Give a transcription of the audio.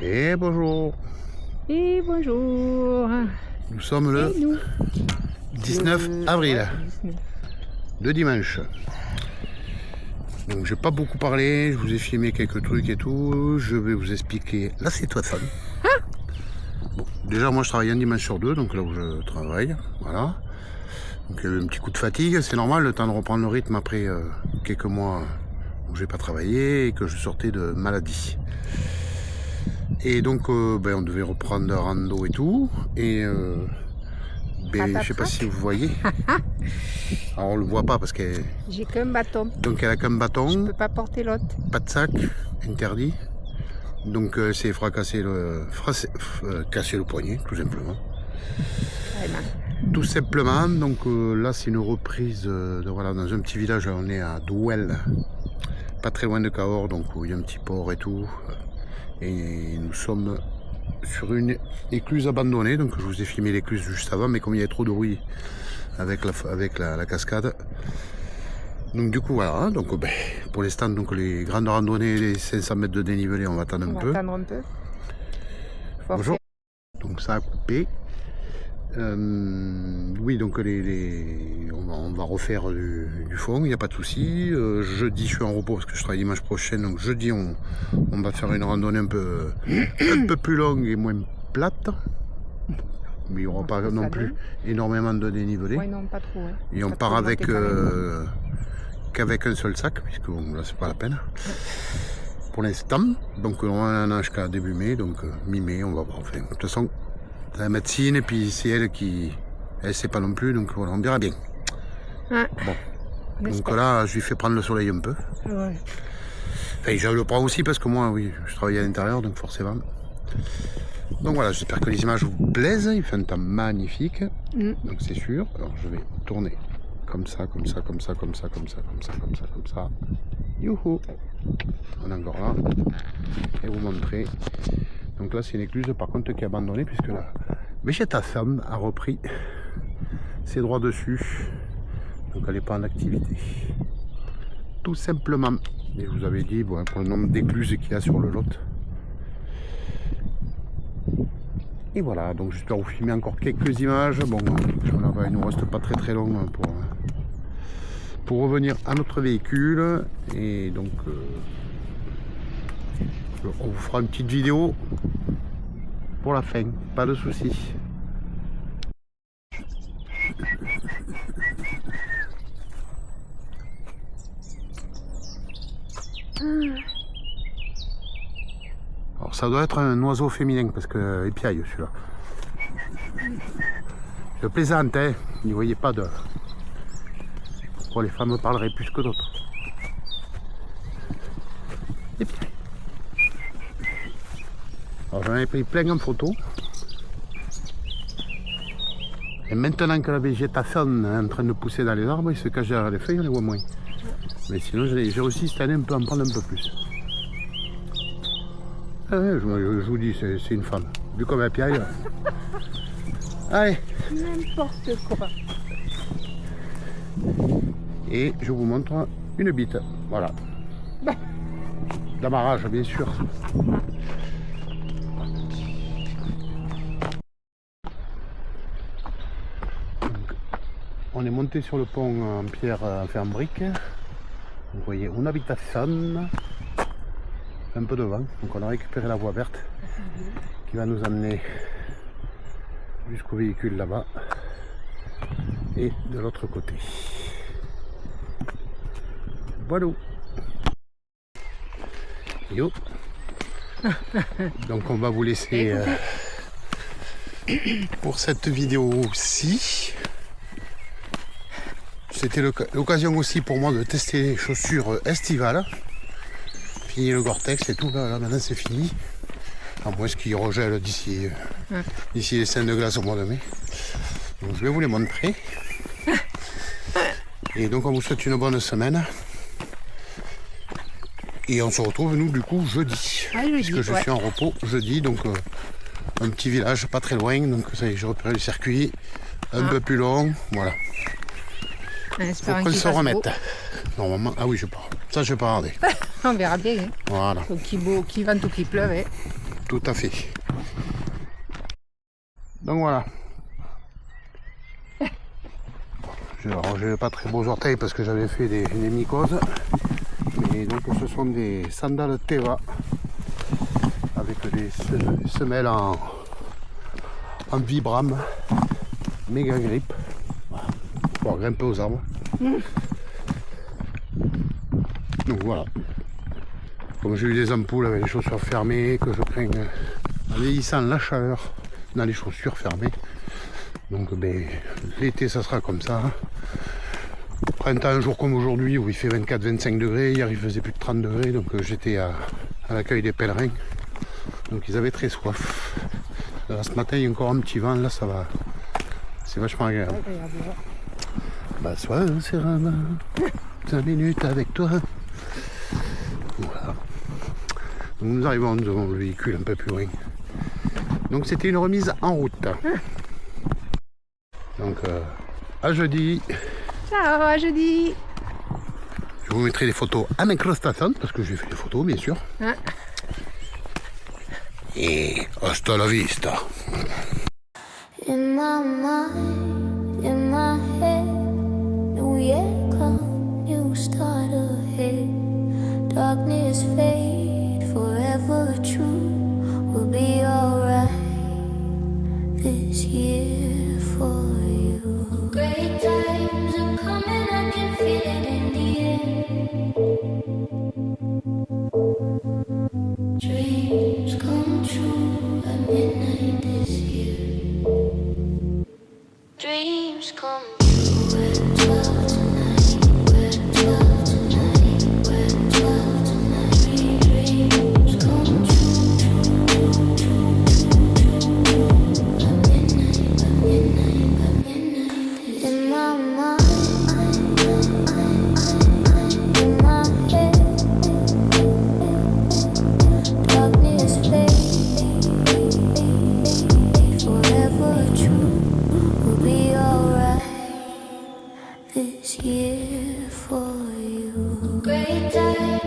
Et bonjour. Et bonjour. Nous sommes le 19 avril, de dimanche. Donc j'ai pas beaucoup parlé, je vous ai filmé quelques trucs et tout. Je vais vous expliquer la situation. Bon, déjà moi je travaille un dimanche sur deux, donc là où je travaille, voilà. Donc un petit coup de fatigue, c'est normal, le temps de reprendre le rythme après quelques mois où j'ai pas travaillé et que je sortais de maladie. Et donc on devait reprendre rando et tout. Et je sais pas si vous voyez. Alors on le voit pas parce que. J'ai qu'un bâton. Donc elle a qu'un bâton. Je peux pas porter l'autre. Pas de sac, interdit. Donc c'est casser le poignet, tout simplement. Tout simplement. Donc là c'est une reprise voilà, dans un petit village. On est à Douel, pas très loin de Cahors, donc où il y a un petit port et tout. Et nous sommes sur une écluse abandonnée, donc je vous ai filmé l'écluse juste avant, mais comme il y a trop de bruit avec la cascade, donc du coup voilà, donc pour l'instant donc les grandes randonnées, les 500 mètres de dénivelé, on va attendre un peu. Bonjour. Donc ça a coupé. Oui, donc on va refaire du fond, il n'y a pas de souci. Jeudi je suis en repos parce que je travaille dimanche prochain, donc jeudi on va faire une randonnée un peu plus longue et moins plate. Mais il n'y aura pas non plus énormément de dénivelé. Ouais, non, pas trop, ouais. Et on part qu'avec un seul sac, puisque bon, là c'est pas la peine. Pour l'instant, donc on en a jusqu'à début mai, donc mi-mai, on va voir. Enfin, de toute façon, la médecine, et puis c'est elle qui. Elle sait pas non plus, donc voilà, on verra bien. Ah, bon. Donc là, je lui fais prendre le soleil un peu. Ouais. Enfin, je le prends aussi parce que moi, oui, je travaille à l'intérieur, donc forcément. Donc voilà, j'espère que les images vous plaisent. Il fait un temps magnifique, donc c'est sûr. Alors je vais tourner comme ça, comme ça, comme ça, comme ça, comme ça, comme ça, comme ça, comme ça. Youhou! On est encore là. Et vous montrer. Donc là, c'est une écluse par contre qui est abandonnée puisque la végétation a repris ses droits dessus. Donc elle n'est pas en activité. Tout simplement. Et je vous avais dit, bon, pour le nombre d'écluses qu'il y a sur le Lot. Et voilà, donc j'espère vous filmer encore quelques images. Bon, il nous reste pas très long pour revenir à notre véhicule. Et donc, on vous fera une petite vidéo pour la fin, pas de soucis. Alors ça doit être un oiseau féminin parce que épiaille celui-là. Je plaisante, hein. N'y voyez pas de. Pourquoi les femmes parleraient plus que d'autres. Épiaille. Alors j'en avais pris plein en photo. Et maintenant que la végétation est en train de pousser dans les arbres, ils se cachent derrière les feuilles, on les voit moins. Mais sinon j'ai réussi cette année un peu à en prendre un peu plus. Ah ouais, je vous dis, c'est une femme. Vu comme elle piaille. Allez. N'importe quoi. Et je vous montre une bite. Voilà. D'amarrage, bien sûr. Donc, on est monté sur le pont en pierre, en brique. Vous voyez une habitation. Un peu de vent, donc on a récupéré la voie verte qui va nous amener jusqu'au véhicule là-bas et de l'autre côté. Voilà. Yo. Donc on va vous laisser pour cette vidéo-ci. C'était l'occasion aussi pour moi de tester les chaussures estivales. Fini le Gore-Tex et tout, là maintenant c'est fini. À moins qu'il regèle d'ici les scènes de glace au mois de mai. Donc je vais vous les montrer. Et donc on vous souhaite une bonne semaine. Et on se retrouve nous du coup jeudi. Puisque je suis en repos jeudi, donc un petit village pas très loin. Donc ça y est, j'ai repéré le circuit un peu plus long. Voilà. Faut qu'on se remette. Normalement, ah oui, je pars. Ça je vais pas regarder. On verra bien. Hein. Voilà. Qui vente ou qui pleuve. Hein. Tout à fait. Donc voilà. J'ai pas très beaux orteils parce que j'avais fait des mycoses. Mais donc ce sont des sandales Teva avec des semelles en Vibram, méga grip. Pour pouvoir grimper aux arbres. Donc voilà. Comme j'ai eu des ampoules avec les chaussures fermées, que je crains en vieillissant la chaleur dans les chaussures fermées. Donc ben, l'été ça sera comme ça. Printemps, un jour comme aujourd'hui où il fait 24-25 degrés, hier il faisait plus de 30 degrés, donc j'étais à l'accueil des pèlerins. Donc ils avaient très soif. Là, ce matin il y a encore un petit vent, là ça va. C'est vachement agréable. Bah sois serein, 5 minutes avec toi. Voilà. Donc nous arrivons devant le véhicule un peu plus loin. Donc c'était une remise en route. Donc à jeudi. Ciao, à jeudi. Je vous mettrai les photos en incrustation parce que j'ai fait des photos bien sûr. Hein? Et hasta la vista. In my mind, in my head, new year come, new start ahead. Darkness fade, forever true. We'll be alright this year for you. Great times are coming, I can feel it in the air. Dreams come true at midnight this year. Dreams come true at 12 tonight. We're 12 tonight. We're 12 tonight. Dreams come true. At midnight, at midnight, at midnight. In my mind, in my head, darkness fades, forever true. We'll be alright this year for you. Great day.